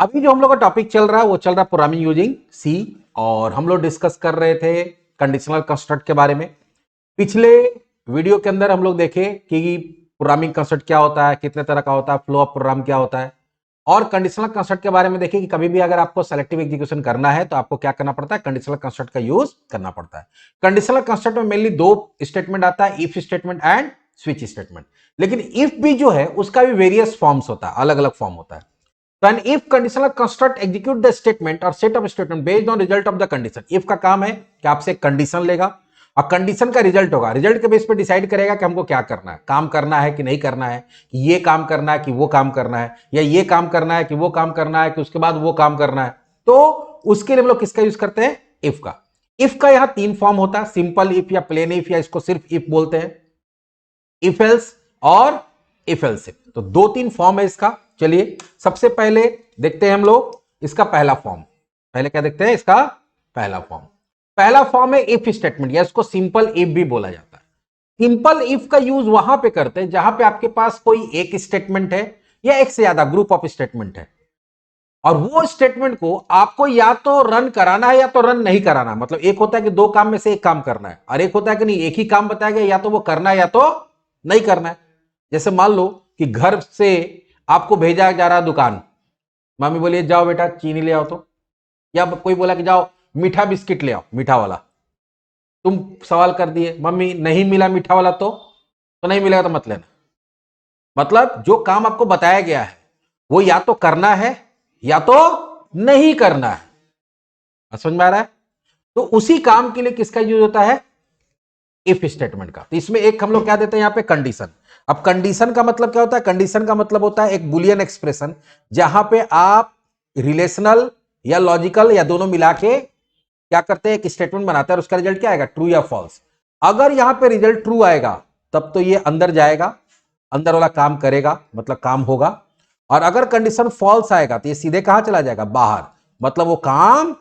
अभी जो हम लोग का टॉपिक चल रहा है वो चल रहा है प्रोग्रामिंग यूजिंग सी, और हम लोग डिस्कस कर रहे थे कंडीशनल कंस्ट्रक्ट के बारे में। पिछले वीडियो के अंदर हम लोग देखे कि प्रोग्रामिंग कंस्ट्रक्ट क्या होता है, कितने तरह का होता है, फ्लो ऑफ प्रोग्राम क्या होता है, और कंडीशनल कंस्ट्रक्ट के बारे में देखे कि कभी भी अगर आपको सेलेक्टिव एग्जीक्यूशन करना है तो आपको क्या करना पड़ता है, कंडीशनल कंस्ट्रक्ट का यूज करना पड़ता है। कंडीशनल कंस्ट्रक्ट में मेनली दो स्टेटमेंट आता है, if statement and switch statement. लेकिन इफ भी जो है उसका भी वेरियस फॉर्म्स होता है, अलग अलग फॉर्म होता है। तो an if conditional construct execute the statement और set of statement based on result of the condition. If का काम है कि आपसे कंडीशन लेगा और कंडीशन का रिजल्ट होगा, रिजल्ट के बेस पे डिसाइड करेगा कि हमको क्या करना है, काम करना है कि नहीं करना है, कि ये काम करना है कि वो काम करना है, या ये काम करना है कि वो काम करना है, कि उसके बाद वो काम करना है। तो उसके लिए हम लोग किसका यूज करते हैं, इफ का। इफ का यहां तीन फॉर्म होता है, सिंपल इफ या प्लेन इफ, या इसको सिर्फ इफ बोलते हैं, इफ एल्स और इफ एल्स इफ। तो दो तीन फॉर्म है इसका। चलिए सबसे पहले देखते हैं हम लोग इसका पहला फॉर्म। पहले क्या देखते हैं, इसका पहला फॉर्म। पहला फॉर्म है इफ स्टेटमेंट, या इसको सिंपल इफ भी बोला जाता है। सिंपल इफ का यूज वहां पे करते हैं जहां पे आपके पास कोई एक स्टेटमेंट है या एक से ज्यादा ग्रुप ऑफ स्टेटमेंट है, और वो स्टेटमेंट को आपको या तो रन कराना है या तो रन नहीं कराना। मतलब एक होता है कि दो काम में से एक काम करना है, और एक होता है कि नहीं, एक ही काम बताया गया, या तो वो करना है या तो नहीं करना है। जैसे मान लो कि घर से आपको भेजा जा रहा है दुकान, मम्मी बोलिए जाओ बेटा चीनी ले आओ, तो या कोई बोला कि जाओ मीठा बिस्किट ले आओ, मीठा वाला। तुम सवाल कर दिए मम्मी नहीं मिला मीठा वाला, तो नहीं मिलेगा तो मत लेना। मतलब जो काम आपको बताया गया है वो या तो करना है या तो नहीं करना है। समझ में आ रहा है? तो उसी काम के लिए किसका यूज होता है, इफ स्टेटमेंट का। तो इसमें एक हम लोग क्या देते हैं यहां पे, कंडीशन। अब कंडीशन का मतलब क्या होता है, कंडीशन का मतलब होता है एक बुलियन एक्सप्रेशन, जहां पे आप रिलेशनल या लॉजिकल या दोनों मिला के क्या करते हैं, एक स्टेटमेंट बनाते हैं, और उसका रिजल्ट क्या आएगा, ट्रू या फॉल्स। अगर यहां पे रिजल्ट ट्रू आएगा तब तो ये अंदर जाएगा, अंदर वाला काम करेगा, मतलब काम होगा। और अगर कंडीशन फॉल्स आएगा तो ये सीधे कहां चला जाएगा, बाहर, मतलब वो काम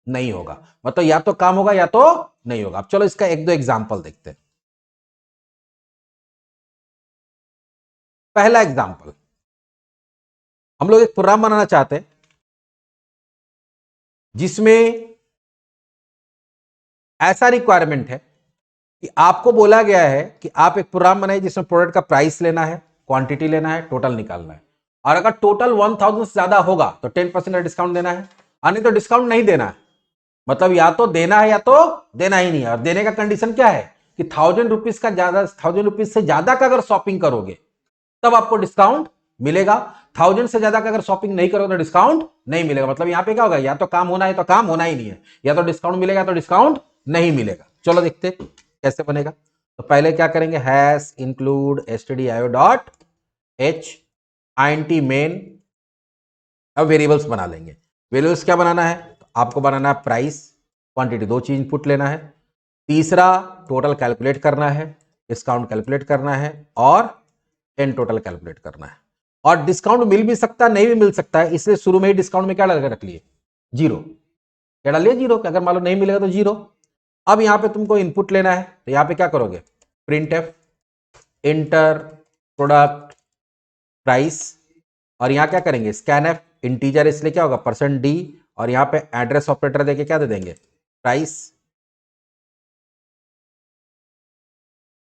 नहीं होगा। मतलब या तो काम होगा या तो नहीं होगा। अब चलो इसका एक दो एग्जांपल देखते हैं। पहला एग्जांपल, हम लोग एक प्रोग्राम बनाना चाहते हैं जिसमें ऐसा रिक्वायरमेंट है कि आपको बोला गया है कि आप एक प्रोग्राम बनाइए जिसमें प्रोडक्ट का प्राइस लेना है, क्वांटिटी लेना है, टोटल निकालना है, और अगर टोटल 1000 से ज्यादा होगा तो 10% का डिस्काउंट देना है, और नहीं तो डिस्काउंट नहीं देना है। मतलब या तो देना है या तो देना ही नहीं है। और देने का कंडीशन क्या है कि 1000 रुपीज का ज्यादा, 1000 रुपीज से ज्यादा का अगर शॉपिंग करोगे तब आपको डिस्काउंट मिलेगा, 1000 से ज्यादा का अगर शॉपिंग नहीं करोगे तो डिस्काउंट नहीं मिलेगा। मतलब यहां पे क्या होगा, या तो काम होना है तो काम होना ही नहीं है, या तो डिस्काउंट मिलेगा तो डिस्काउंट नहीं मिलेगा। चलो देखते कैसे बनेगा। तो पहले क्या करेंगे, hash include stdio dot h int main. अब वेरिएबल्स बना लेंगे। वेरिएबल्स क्या बनाना है, तो आपको बनाना है प्राइस, क्वांटिटी, दो चीज इनपुट लेना है। तीसरा टोटल कैलकुलेट करना है, डिस्काउंट कैलकुलेट करना है, और टेन टोटल कैलकुलेट करना है। और डिस्काउंट मिल भी सकता है, नहीं भी मिल सकता है, इसलिए शुरू में ही डिस्काउंट में क्या लगा रख लिए, जीरो। क्या डालिए, जीरो, कि अगर मान लो नहीं मिलेगा तो जीरो। अब यहां पे तुमको इनपुट लेना है, तो यहां पे क्या करोगे, print F inter product price, और यहां क्या करेंगे, स्कैन एफ इंटीजर, इसलिए क्या होगा %d, और यहां पे एड्रेस ऑपरेटर देके क्या दे देंगे, प्राइस।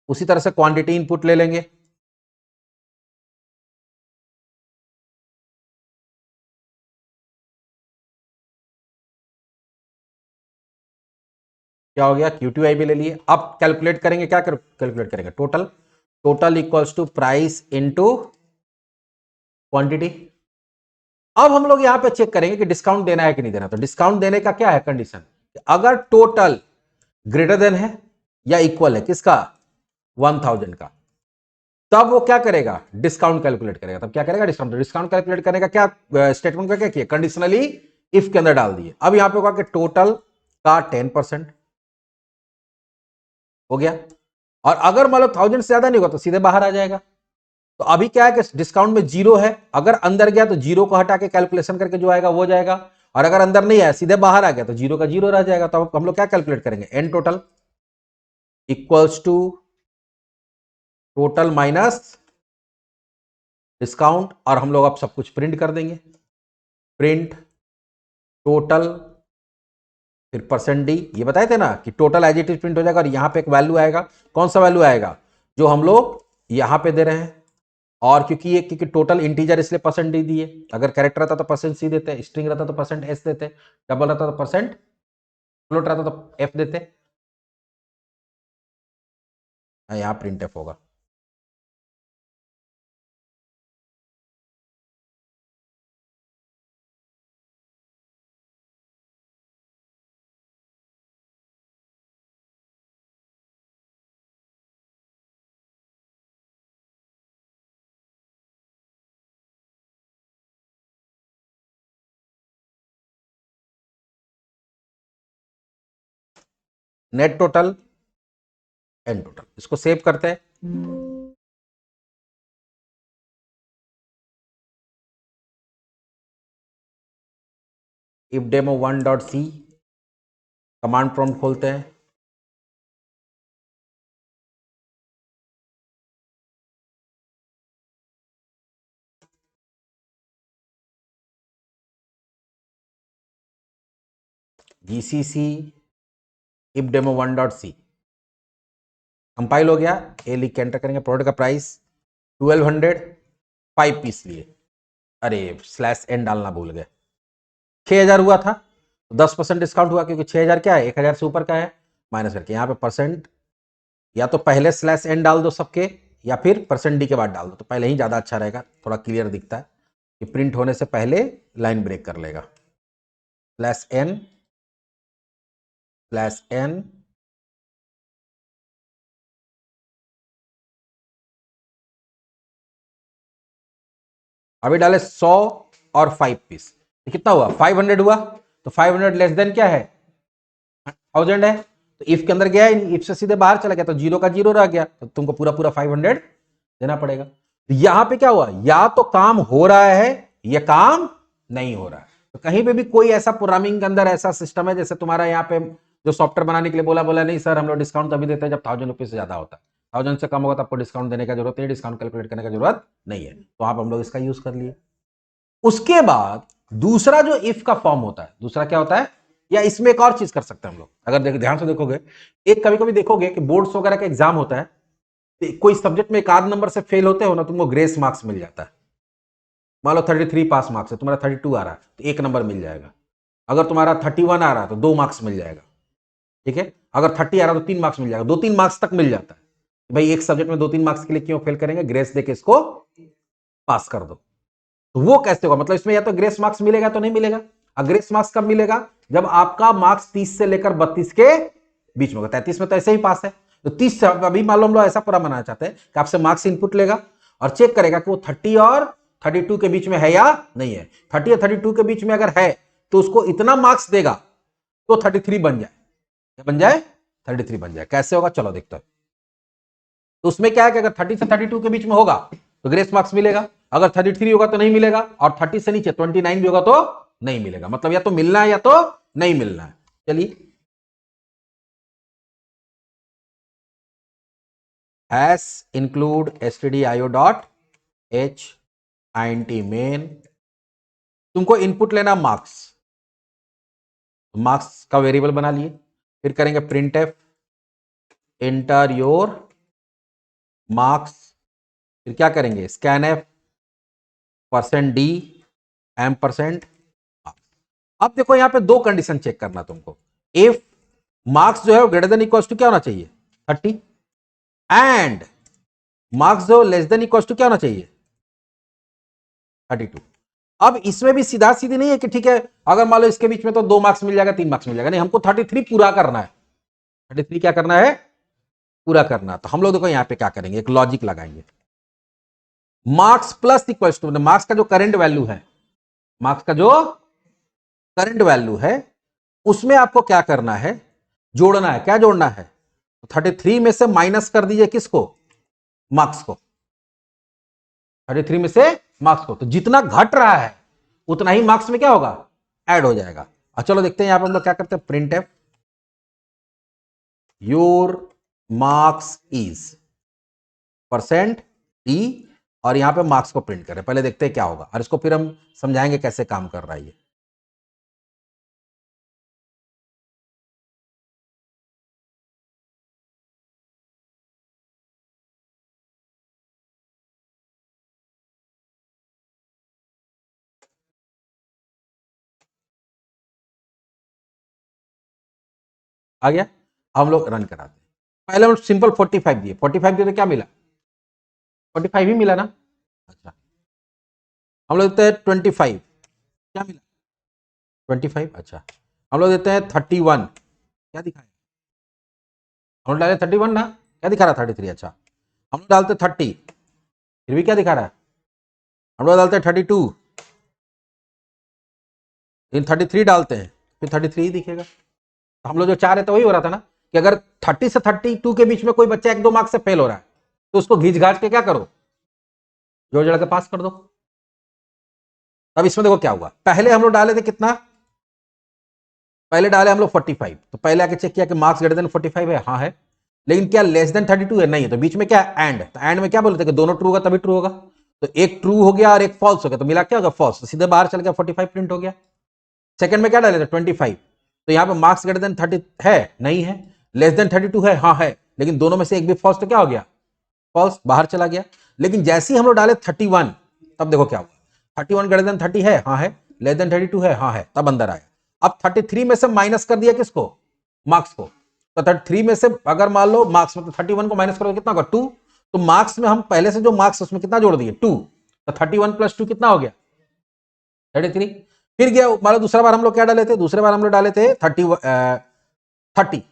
उसी तरह से क्वांटिटी इनपुट ले लेंगे, क्या हो गया, QTI भी ले लिए। अब कैलकुलेट करेंगे, क्या कैलकुलेट करेंगे, total. Total equals to price into quantity. अब हम लोग यहां पे चेक करेंगे कि डिस्काउंट देना है कि नहीं देना। तो डिस्काउंट देने का क्या है कंडीशन, अगर टोटल ग्रेटर देन है या इक्वल है किसका, 1000 का, तब वो क्या करेगा, डिस्काउंट कैलकुलेट करेगा। तब क्या करेगा, डिस्काउंट। डिस्काउंट कैलकुलेट करने का क्या स्टेटमेंट का क्या किया, कंडीशनली इफ के अंदर डाल दिए। अब यहां पे होगा कि टोटल का 10% हो गया, और अगर मान लो 1000 से ज्यादा नहीं होगा तो सीधे बाहर आ जाएगा। तो अभी क्या है कि डिस्काउंट में जीरो है, अगर अंदर गया तो जीरो को हटा के कैलकुलेशन करके जो आएगा वो जाएगा, और अगर अंदर नहीं आया सीधे बाहर आ गया तो जीरो का जीरो रह जाएगा। तो हम लोग क्या कैलकुलेट करेंगे, n total equals to total minus discount, और हम लोग अब सब कुछ प्रिंट कर देंगे। प्रिंट टोटल फिर परसेंट डी, ये बताए थे ना कि total as it is print हो जाएगा और यहां पे एक वैल्यू आएगा। कौन सा वैल्यू आएगा? जो हम लोग यहां पे दे रहे हैं। और क्योंकि टोटल इंटीजर इसलिए परसेंट डी दिए। अगर कैरेक्टर रहता तो परसेंट सी देते, स्ट्रिंग रहता तो परसेंट एस देते, डबल रहता तो परसेंट फ्लोट रहता तो एफ देते। यहां प्रिंट एफ होगा। नेट टोटल एन टोटल, इसको सेव करते हैं। If demo one dot c, command prompt खोलते हैं। GCC if demo one dot c compile हो गया। ए लिख के एंटर करेंगे। प्रोडक्ट का प्राइस 1200, 5 पीस लिए। अरे स्लैश एन डालना भूल गए। 6000 हुआ था तो 10% डिस्काउंट हुआ, क्योंकि 6000 क्या है, 1000 से ऊपर का है, माइनस करके यहाँ पे परसेंट, या तो पहले स्लैश एन डाल दो सबके, या फिर परसेंट डी के बाद डाल दो, तो पहले ही ज्यादा अच्छा रहेगा, थोड़ा क्लियर दिखता है कि प्रिंट होने से पहले लाइन ब्रेक कर लेगा। स्लैश एन, स्लैश एन, अभी डाले 100 और 5 पीस, तो कितना हुआ, 500 हुआ। तो 500 लेस देन क्या है, 1000 है। तो इफ के अंदर गया ही नहीं, इफ से सीधे बाहर चला गया, तो जीरो का जीरो रह गया, तो तुमको पूरा पूरा 500 देना पड़ेगा। तो यहां पे क्या हुआ, या तो काम हो रहा है या काम नहीं हो रहा है। तो कहीं पे भी कोई ऐसा प्रोग्रामिंग के अंदर ऐसा सिस्टम है, जैसे तुम्हारा यहाँ पे जो सॉफ्टवेयर बनाने के लिए बोला नहीं सर हम लोग डिस्काउंट तभी देते हैं जब 1000 रुपीज से ज्यादा होता है, 1000 से कम होगा तो आपको डिस्काउंट देने का जरूरत नहीं, डिस्काउंट कैलकुलेट करने का जरूरत नहीं है। तो आप हम लोग इसका यूज कर लिए। उसके बाद दूसरा जो इफ का फॉर्म होता है, दूसरा क्या होता है, या इसमें एक और चीज कर सकते हैं हम लोग, अगर ध्यान से देखोगे, एक कभी कभी देखोगे कि बोर्ड्स वगैरह का एग्जाम होता है, तो कोई सब्जेक्ट में एक आध नंबर से फेल होते हो ना, तुमको ग्रेस मार्क्स मिल जाता है। मान लो 33 पास मार्क्स है, तुम्हारा 32 आ रहा है तो 1 नंबर मिल जाएगा। अगर तुम्हारा 31 आ रहा है तो 2 मार्क्स मिल जाएगा। ठीक है, अगर 30 आ रहा है तो 3 मार्क्स मिल जाएगा, 2-3 मार्क्स तक मिल जाता है। भाई एक सब्जेक्ट में 2-3 मार्क्स के लिए क्यों फेल करेंगे, ग्रेस देके इसको पास कर दो। तो वो कैसे होगा, मतलब इसमें या तो ग्रेस मार्क्स मिलेगा तो नहीं मिलेगा। ग्रेस मार्क्स कब मिलेगा, जब आपका मार्क्स 30 से लेकर 32 के बीच में होगा। 33 में तो ऐसे ही पास है, तो 30 से अभी मान लो हम लोग ऐसा पूरा बनाना चाहते हैं कि आपसे मार्क्स इनपुट लेगा और चेक करेगा कि वो 30 और 32 के बीच में है या नहीं है। 30 और 32 के बीच में अगर है तो उसको इतना मार्क्स देगा तो 33 बन जाए। क्या बन जाए, 33 बन जाए। कैसे होगा चलो देखते हैं। तो उसमें क्या है कि अगर 30 से 32 के बीच में होगा तो ग्रेस मार्क्स मिलेगा, अगर 33 होगा तो नहीं मिलेगा, और 30 से नीचे 29 भी होगा तो नहीं मिलेगा। मतलब या तो मिलना है या तो नहीं मिलना है। चलिए, hash include stdio dot h int main, तुमको इनपुट लेना मार्क्स, मार्क्स का वेरिएबल बना लिए। फिर करेंगे print f enter your marks, फिर क्या करेंगे scan f percent d m percent. अब देखो यहां पे दो कंडीशन चेक करना तुमको। इफ मार्क्स जो है ग्रेटर देन इक्वल टू क्या होना चाहिए 30, एंड मार्क्स जो लेस देन इक्वल टू क्या होना चाहिए 32। अब इसमें भी सीधा सीधी नहीं है कि ठीक है अगर मान लो इसके बीच में तो 2 मार्क्स मिल जाएगा 3 मार्क्स मिल जाएगा, नहीं, हमको 33 पूरा करना है। 33 क्या करना है, पूरा करना। तो हम लोग देखो यहां पे क्या करेंगे, एक लॉजिक लगाएंगे। Marks plus equal to, marks का जो करंट वैल्यू है, मार्क्स का जो करंट वैल्यू है उसमें आपको क्या करना है, जोड़ना है। क्या जोड़ना है, 33 में से माइनस कर दीजिए किसको, मार्क्स को। 33 में से मार्क्स को, तो जितना घट रहा है उतना ही मार्क्स में क्या होगा, ऐड हो जाएगा। और चलो देखते हैं यहां पर हम लोग क्या करते हैं, print F your marks is percent D, और यहाँ पे मार्क्स को प्रिंट करें। पहले देखते हैं क्या होगा और इसको फिर हम समझाएंगे कैसे काम कर रहा है ये। आ गया, हम लोग रन कराते हैं। पहले हम सिंपल 45 दिए, 45 दिए तो क्या मिला, 45 ही मिला ना। अच्छा, हम लोग देते हैं 25, क्या मिला 25। अच्छा, हम लोग देते हैं 31, क्या दिखाया, हम लोग डाले 31 ना, क्या दिखा रहा 33। अच्छा, हम लोग डालते 30, फिर भी क्या दिखा रहा है, हम लोग डालते 32, इन 33 डालते हैं फिर 33 ही दिखेगा। तो हम लोग जो चाह रहे थे वही हो रहा था ना, कि अगर 30 से 32 के बीच में कोई बच्चा 1-2 मार्क्स से फेल हो रहा है तो उसको घींच घाच के क्या करो, जोड़ जड़ के पास कर दो। अब इसमें देखो क्या हुआ, पहले हम लोग डाले थे कितना, पहले डाले हम लोग 45, तो पहले आके चेक किया कि मार्क्स ग्रेटर देन 45 है, हाँ है, लेकिन क्या लेस देन 32 है, नहीं है। तो बीच में क्या है, एंड, तो एंड में क्या बोलते कि दोनों ट्रू होगा तभी ट्रू होगा, तो एक ट्रू हो गया और एक फॉल्स हो गया, तो मिला क्या होगा फॉल्स, तो सीधे बाहर चल गया 45 प्रिंट हो गया। सेकंड में क्या डाले थे 25, तो यहाँ पे मार्क्स ग्रेटर देन 30 है, नहीं है, लेस देन 32 है, हाँ है, लेकिन दोनों में से एक भी फॉल्स, तो क्या हो गया फॉल्स, बाहर चला गया। लेकिन जैसे ही हम लोग डाले 31, तब देखो क्या हुआ, 31 ग्रेटर देन 30 है, हाँ है, लेस देन 32 है, हाँ है, तब अंदर आया। अब 33 में से माइनस कर दिया किसको, मार्क्स को, तो 33 में से अगर मान लो मार्क्स में, तो 31 को माइनस करोगे कितना होगा 2, तो मार्क्स में हम पहले से जो मार्क्स उसमें कितना जोड़ दिए 2, तो 31 + 2 कितना हो गया 33। फिर गया मान लो दूसरा बार हम लोग क्या डाले थे, दूसरे बार हम लोग डाले थे 30,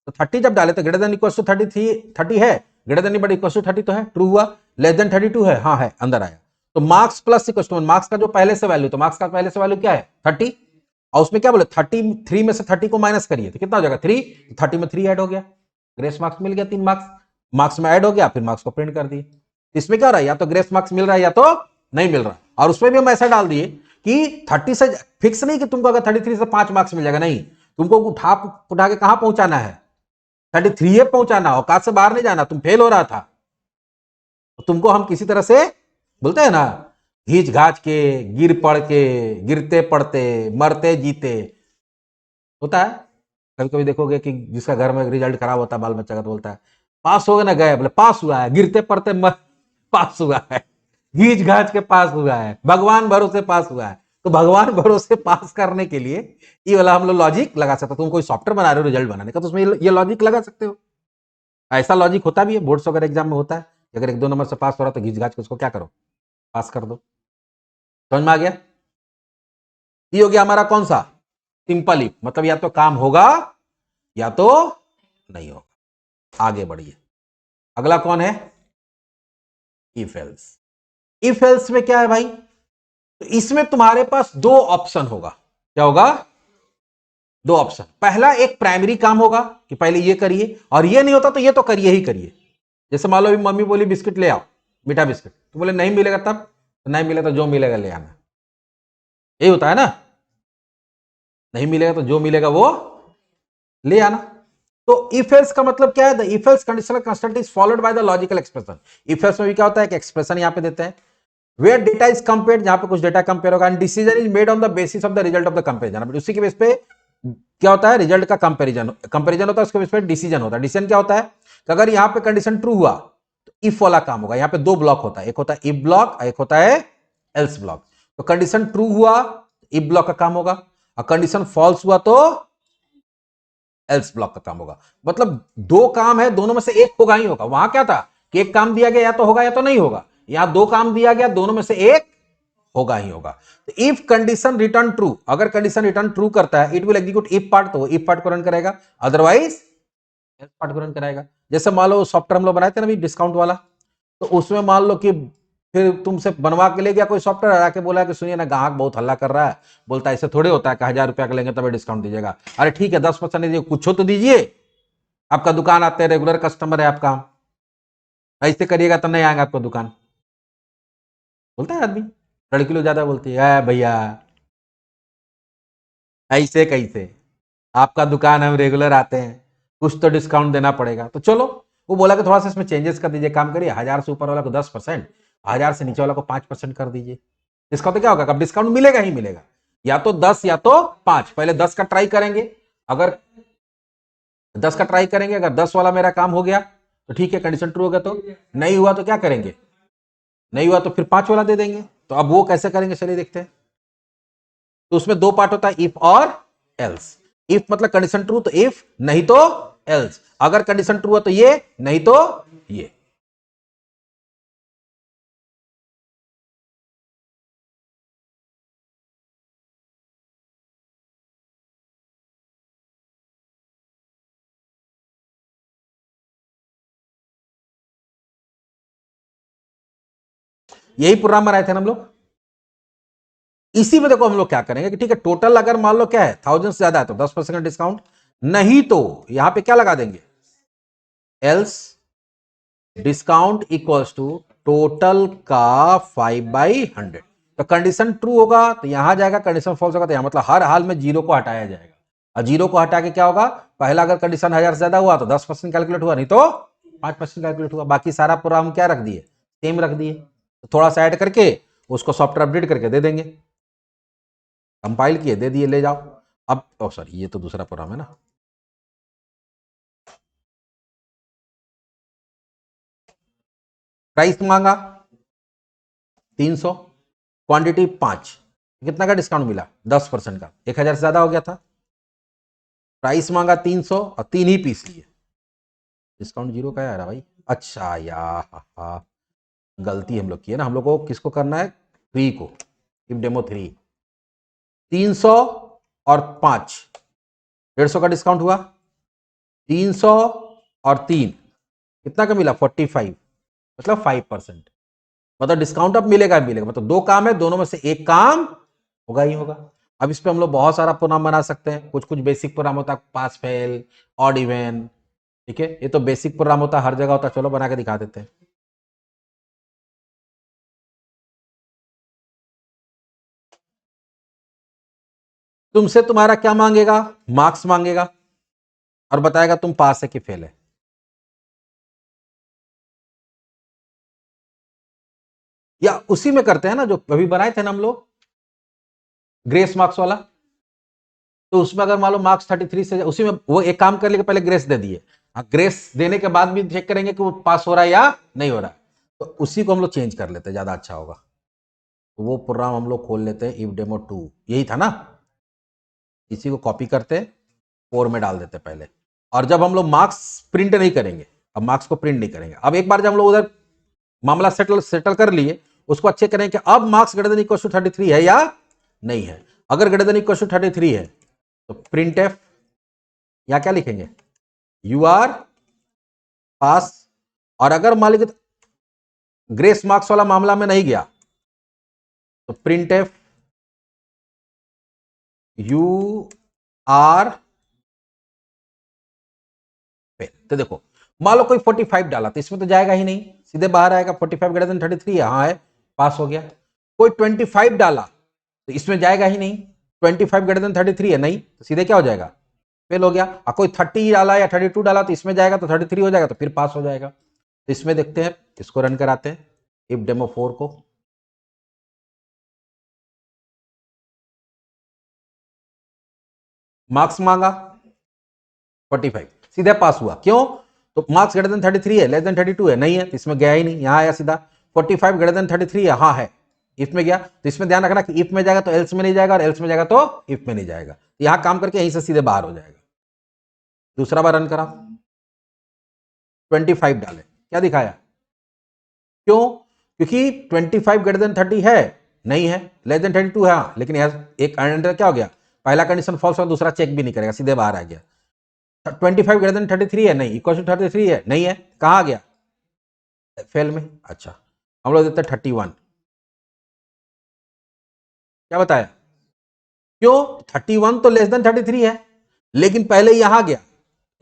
तो 30 जब डाले तो ग्रेटर देन इक्वल टू 30 है, greater than but equal to 30 तो है, ट्रू हुआ, लेस देन 32 है, हाँ है, अंदर आया। तो marks plus equal to marks का जो पहले से वैल्यू, तो मार्क्स का पहले से वैल्यू क्या है 30, और उसमें क्या बोले 33 में से 30 को माइनस करिए तो कितना हो जाएगा 3, 30 में 3 ऐड हो गया, ग्रेस मार्क्स मिल गया, 3 मार्क्स मार्क्स में ऐड हो गया, फिर मार्क्स को प्रिंट कर दिए। इसमें क्या हो रहा है, या तो ग्रेस मार्क्स मिल रहा है या तो नहीं मिल रहा, और उसमें भी हम ऐसा डाल दिए कि 30 से फिक्स नहीं कि तुमको अगर 33 से 5 मार्क्स मिल जाएगा, नहीं, तुमको उठा उठा के कहां पहुंचाना है 33 पहुंचाना, औकात से बाहर नहीं जाना। तुम फेल हो रहा था तो तुमको हम किसी तरह से बोलते हैं ना, घींच घाच के, गिर पड़ के, गिरते पड़ते, मरते जीते, होता है। कभी कभी देखोगे कि जिसका घर में रिजल्ट खराब होता है बाल बच्चा का, तो बोलता है पास हो गए ना, गए बोले पास हुआ है, गिरते पड़ते पास हुआ है, घींच घाच के पास हुआ है, भगवान भरोसे पास हुआ है। तो भगवान भरोसे पास करने के लिए ये वाला हम लोग लॉजिक लगा सकते हो। तुम कोई सॉफ्टवेयर बना रहे हो रिजल्ट बनाने का, तो उसमें ये लॉजिक लगा सकते हो। ऐसा लॉजिक होता भी है, बोर्ड्स वगैरह एग्जाम में होता है, अगर 1-2 नंबर से पास हो रहा तो घींच घाच के उसको क्या करो, पास कर दो। समझ में आ गया, ये हो गया हमारा कौन सा सिंपल इफ, मतलब या तो काम होगा या तो नहीं होगा। आगे बढ़िए, अगला कौन है, इफ एल्स। इफ एल्स में क्या है भाई, तो इसमें तुम्हारे पास 2 ऑप्शन होगा, क्या होगा 2 ऑप्शन। पहला एक प्राइमरी काम होगा कि पहले ये करिए, और ये नहीं होता तो ये तो करिए ही करिए। जैसे मान लो मम्मी बोली बिस्किट ले आओ, मीठा बिस्किट, तो बोले नहीं मिलेगा, तब तो नहीं मिलेगा तो जो मिलेगा ले आना, यही होता है ना, नहीं मिलेगा तो जो मिलेगा वो ले आना। तो इफ एल्स का मतलब क्या है, the if else conditional constraint is followed by the logical expression. If else में भी क्या होता है कि एक्सप्रेशन यहां पे देते हैं, वेयर डेटा इज कंपेयर्ड, जहां पे कुछ डेटा कंपेयर होगा, and decision is made on the basis of the result of the comparison. उसी के बेस पे क्या होता है, रिजल्ट का कंपेरिजन होता है, उसके बेस पे डिसीजन होता है। डिसीजन क्या होता है कि अगर यहां पे कंडीशन ट्रू हुआ तो इफ वाला काम होगा। यहां पे 2 ब्लॉक होता है, एक होता है इफ ब्लॉक, एक होता है एल्स ब्लॉक। तो कंडीशन ट्रू हुआ इफ ब्लॉक का काम होगा, और कंडीशन फॉल्स हुआ तो एल्स ब्लॉक का काम होगा। मतलब 2 काम है, दोनों में से एक होगा ही होगा। वहां क्या था कि एक काम दिया गया या तो होगा या तो नहीं होगा, यहां 2 काम दिया गया, दोनों में से एक होगा ही होगा। तो इफ कंडीशन रिटर्न ट्रू, अगर कंडीशन रिटर्न ट्रू करता है, it will execute if part, तो इफ पार्ट को रन करेगा, अदरवाइज एल्स पार्ट को रन कराएगा। जैसे मान लो सॉफ्टवेयर हम लोग बनाए थे ना डिस्काउंट वाला, तो उसमें मान लो कि फिर तुमसे बनवा के ले गया कोई सॉफ्टवेयर, आके बोला कि सुनिए ना ग्राहक बहुत हल्ला कर रहा है, बोलता है ऐसे थोड़े होता है कि 1000 रुपया का लेंगे तभी डिस्काउंट दीजिएगा। अरे ठीक है 10% दीजिए, कुछ तो दीजिए, आपका दुकान आते हैं, रेगुलर कस्टमर है आपका, ऐसे करिएगा तो नहीं आएंगे आपको दुकान। बोलता है आदमी, लड़की लोग ज्यादा बोलती है भैया ऐसे कैसे, आपका दुकान हम रेगुलर आते हैं, कुछ तो डिस्काउंट देना पड़ेगा। तो चलो वो बोला कि थोड़ा सा इसमें चेंजेस कर दीजिए, काम करिए 1000 से ऊपर वाला को 10%, 1000 से नीचे वाला को 5% कर दीजिए। इसका तो क्या होगा, अब डिस्काउंट मिलेगा ही मिलेगा, या तो 10 या तो 5। पहले 10 का ट्राई करेंगे, अगर 10 का ट्राई करेंगे, अगर 10 वाला मेरा काम हो गया तो ठीक है, कंडीशन ट्रू हो गया। तो नहीं हुआ तो क्या करेंगे, नहीं हुआ तो फिर 5 वाला दे देंगे। तो अब वो कैसे करेंगे, चलिए देखते हैं। तो उसमें दो पार्ट होता है, इफ और एल्स। इफ मतलब कंडीशन ट्रू तो इफ, नहीं तो एल्स। अगर कंडीशन ट्रू है तो ये, नहीं तो ये। यही प्रोग्राम बनाए थे ना हम लोग। इसी में देखो हम लोग क्या करेंगे कि ठीक है, टोटल अगर मान लो क्या है 1000 से ज्यादा है तो 10% डिस्काउंट, नहीं तो यहां पे क्या लगा देंगे, else discount equals to total का 5/100। तो कंडीशन ट्रू होगा तो यहां जाएगा, कंडीशन फॉल्स होगा तो यहां, मतलब हर हाल में जीरो को हटाया जाएगा। और जीरो को हटा के क्या होगा, पहला अगर कंडीशन 1000 से ज्यादा हुआ तो 10% कैलकुलेट हुआ, नहीं तो 5% कैलकुलेट हुआ। बाकी सारा प्रोग्राम क्या रख दिए, सेम रख दिए। तो थोड़ा सा ऐड करके उसको सॉफ्टवेयर अपडेट करके दे देंगे, कंपाइल किए दे दिए, ले जाओ। अब सॉरी, ये तो दूसरा प्रोग्राम है ना। प्राइस मांगा 300, क्वांटिटी 5, कितना का डिस्काउंट मिला, 10% का, 1000 से ज्यादा हो गया था। प्राइस मांगा 300 और 3 ही पीस लिए, डिस्काउंट जीरो का आ रहा भाई। अच्छा यार, गलती हम लोग की है ना। हम लोग को किसको करना है, 3 को, इफ डेमो 3। 300 और 5, 150 का डिस्काउंट हुआ। 300 और 3 कितना का मिला, 45, मतलब 5%। मतलब डिस्काउंट अब मिलेगा ही मिलेगा। मतलब दो काम है, दोनों में से एक काम होगा ही होगा। अब इस पे हम लोग बहुत सारा प्रोग्राम बना सकते हैं। कुछ कुछ बेसिक प्रोग्राम होता है, पास फेल, ऑड इवन, ठीक है, ये तो बेसिक प्रोग्राम होता है, हर जगह होता है। चलो बना के दिखा देते हैं। तुमसे तुम्हारा क्या मांगेगा, मार्क्स मांगेगा और बताएगा तुम पास है कि फेल है। या उसी में करते हैं ना जो अभी बनाए थे ना हम लोग, ग्रेस मार्क्स वाला। तो उसमें अगर मान लो मार्क्स 33 से, उसी में वो एक काम कर लेगा, पहले ग्रेस दे दिए, ग्रेस देने के बाद भी चेक करेंगे कि वो पास हो रहा है या नहीं हो रहा है। तो उसी को हम लोग चेंज कर लेते हैं, ज्यादा अच्छा होगा। तो वो प्रोग्राम हम लोग खोल लेते हैं, इफ डेमो 2, यही था ना। इसी को कॉपी करते, कोर में डाल देते पहले। और जब हम लोग मार्क्स प्रिंट नहीं करेंगे, अब मार्क्स को प्रिंट नहीं करेंगे, अब एक बार जब हम लोग उधर मामला सेटल कर लिए, उसको अच्छे करें कि अब marks greater than equal to 33 है या नहीं है। अगर ग्रेटर देन इक्वल टू 33 है तो प्रिंट एफ, या क्या लिखेंगे, यू आर पास। और अगर मान लीजिए ग्रेस मार्क्स वाला मामला में नहीं गया तो print f you are fail. तो देखो मान लो कोई 45 डाला तो इसमें तो जाएगा ही नहीं, सीधे बाहर आएगा। 45 ग्रेटर देन 33 है, हाँ है, पास हो गया। कोई 25 डाला तो इसमें जाएगा ही नहीं, 25 ग्रेटर देन 33 है, नहीं, तो सीधे क्या हो जाएगा, फेल हो गया। और कोई 30 डाला या 32 डाला तो इसमें जाएगा तो 33 हो जाएगा, तो फिर पास हो जाएगा। तो इसमें देखते हैं, इसको रन कराते हैं, इफ डेमो 4 को। मार्क्स मांगा 45, सीधे पास हुआ। क्यों, तो मार्क्स ग्रेटर देन 33 है, लेस देन 32 है, नहीं है, तो इसमें गया ही नहीं, यहां आया सीधा। 45 ग्रेटर देन 33 है, हाँ है, इफ में गया। तो इसमें ध्यान रखना कि इफ में जाएगा तो एल्स में नहीं जाएगा, और एल्स में जाएगा तो इफ में नहीं जाएगा। तो यहां काम करके यहीं से सीधे बाहर हो जाएगा। दूसरा बार रन करा, 25 डाले, क्या दिखाया, क्यों, क्योंकि 25 ग्रेटर देन 30 है, नहीं है, लेस देन 32 है, हाँ, लेकिन एक अंडर क्या हो गया, पहला कंडीशन फॉल्स और दूसरा चेक भी नहीं करेगा, सीधे बाहर आ गया। 25 ग्रेटर देन 33 है, नहीं, इक्वल टू 33 है, नहीं है, कहां आ गया, फेल में। अच्छा, हम लोग देते हैं 31, क्या बताया, क्यों, 31 तो लेस देन 33 है, लेकिन पहले यहां गया,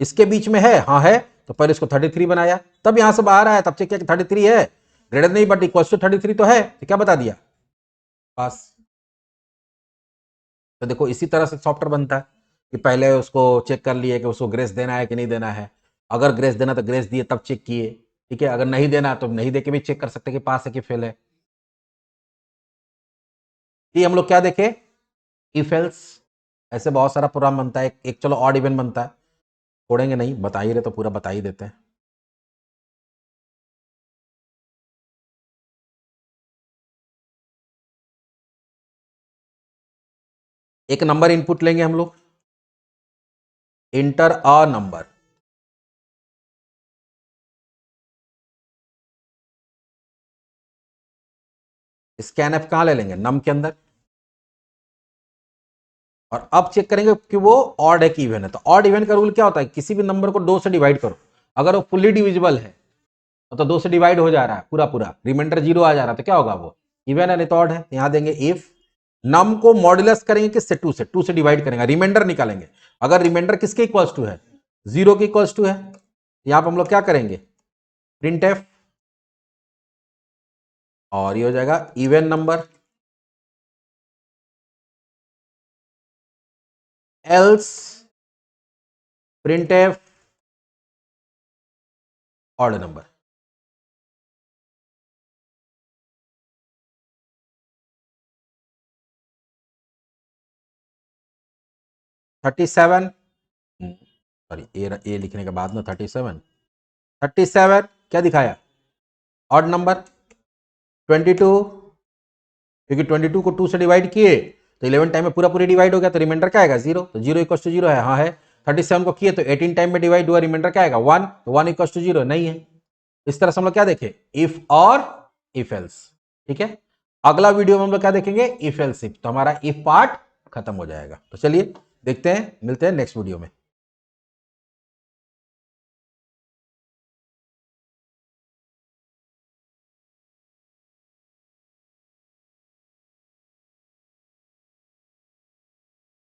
इसके बीच में है, हाँ है, तो पहले इसको 33 बनाया, तब यहां से बाहर आया, तब चेक किया कि 33 है, ग्रेटर नहीं बट इक्वल टू 33 तो है, तो क्या बता दिया, पास। तो देखो इसी तरह से सॉफ्टवेयर बनता है कि पहले उसको चेक कर लिए कि उसको ग्रेस देना है कि नहीं देना है। अगर ग्रेस देना तो ग्रेस दिए, तब चेक किए, ठीक है, अगर नहीं देना तो नहीं देके भी चेक कर सकते कि पास है कि फेल है। ये हम लोग क्या देखे, इफ एल्स, ऐसे बहुत सारा प्रोग्राम बनता है। एक चलो ऑड इवन बनता है, छोड़ेंगे नहीं, बता ही रहे तो पूरा बता ही देते हैं। एक नंबर इनपुट लेंगे हम लोग, इंटर अ नंबर, स्कैनएफ कहां ले लेंगे, नम के अंदर, और अब चेक करेंगे कि वो ऑड है कि इवन है। तो ऑड इवन का रूल क्या होता है, किसी भी नंबर को 2 से डिवाइड करो, अगर वो फुल्ली डिविजिबल है तो 2 से डिवाइड हो जा रहा है पूरा पूरा, रिमाइंडर 0 आ जा रहा है, तो क्या होगा, वो इवन है नहीं तो ऑड है। यहां देंगे इफ नम को मॉड्यूलस करेंगे किससे, 2 से डिवाइड करेंगे, रिमाइंडर निकालेंगे। अगर रिमाइंडर किसके इक्वल्स टू है, 0 के इक्वल्स टू है, यहां पर हम लोग क्या करेंगे, प्रिंट एफ, और ये हो जाएगा even number, else print f odd number. Thirty seven, sorry A लिखने के बाद में 37 क्या दिखाया, ऑड नंबर। 22, क्योंकि 22 को 2 से डिवाइड किए तो 11 टाइम में पूरा पूरी डिवाइड हो गया, तो रिमाइंडर क्या आएगा, 0, तो 0 इक्वल टू 0 है, हाँ है। 37 को किए तो 18 टाइम में डिवाइड हुआ, रिमाइंडर क्या आएगा, 1, तो 1 इक्वल टू 0 नहीं है। इस तरह से हम लोग क्या देखें, इफ और इफ एल्स। ठीक है, अगला वीडियो में हम लोग क्या देखेंगे, इफ एल्स इफ, तो हमारा इफ पार्ट खत्म हो जाएगा। तो चलिए देखते हैं, मिलते हैं नेक्स्ट वीडियो में।